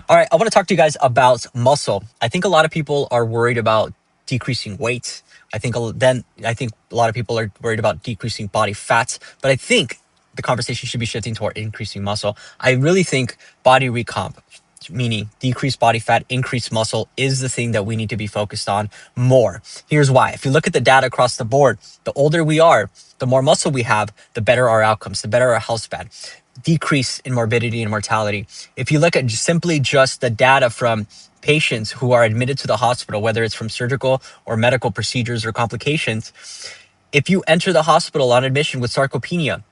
All right, I want to talk to you guys about muscle. I think a lot of people are worried about decreasing weight. I think a lot of people are worried about decreasing body fat, but I think the conversation should be shifting toward increasing muscle. I really think body recomp, meaning decrease body fat, increase muscle, is the thing that we need to be focused on more. Here's why. If you look at the data across the board, the older we are, the more muscle we have, the better our outcomes, the better our health span, decrease in morbidity and mortality. If you look at simply just the data from patients who are admitted to the hospital, whether it's from surgical or medical procedures or complications, if you enter the hospital on admission with sarcopenia,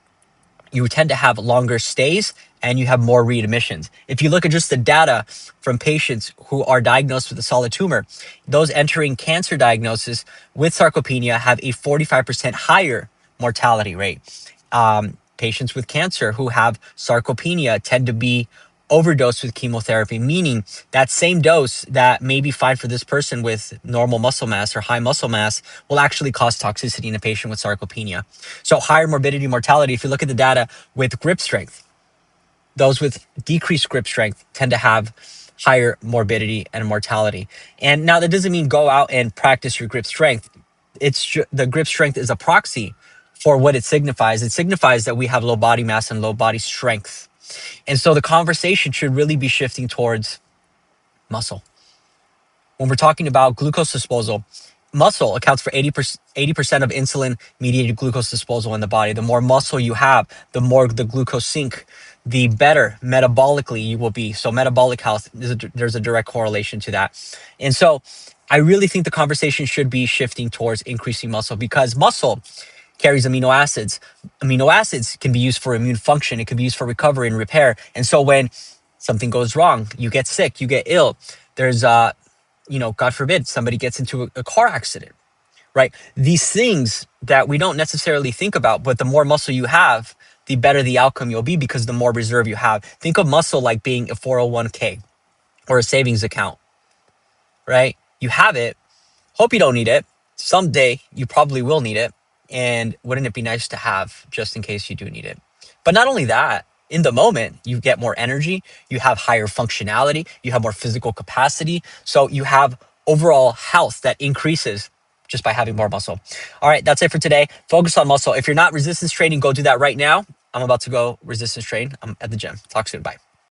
you tend to have longer stays and you have more readmissions. If you look at just the data from patients who are diagnosed with a solid tumor, those entering cancer diagnosis with sarcopenia have a 45% higher mortality rate. Patients with cancer who have sarcopenia tend to be overdosed with chemotherapy, meaning that same dose that may be fine for this person with normal muscle mass or high muscle mass will actually cause toxicity in a patient with sarcopenia. So higher morbidity, mortality. If you look at the data with grip strength, those with decreased grip strength tend to have higher morbidity and mortality. And now that doesn't mean go out and practice your grip strength. The grip strength is a proxy for what it signifies. It signifies that we have low body mass and low body strength. And so the conversation should really be shifting towards muscle. When we're talking about glucose disposal, muscle accounts for 80% of insulin-mediated glucose disposal in the body. The more muscle you have, the more the glucose sink, the better metabolically you will be. So metabolic health, there's a direct correlation to that. And so I really think the conversation should be shifting towards increasing muscle, because muscle carries amino acids. Amino acids can be used for immune function. It can be used for recovery and repair. And so when something goes wrong, you get sick, you get ill, there's God forbid, somebody gets into a car accident, right? These things that we don't necessarily think about, but the more muscle you have, the better the outcome you'll be, because the more reserve you have. Think of muscle like being a 401k or a savings account, right? You have it, hope you don't need it. Someday you probably will need it. And wouldn't it be nice to have just in case you do need it? But not only that, in the moment, you get more energy, you have higher functionality, you have more physical capacity. So you have overall health that increases just by having more muscle. All right, that's it for today. Focus on muscle. If you're not resistance training, go do that right now. I'm about to go resistance train. I'm at the gym. Talk soon. Bye.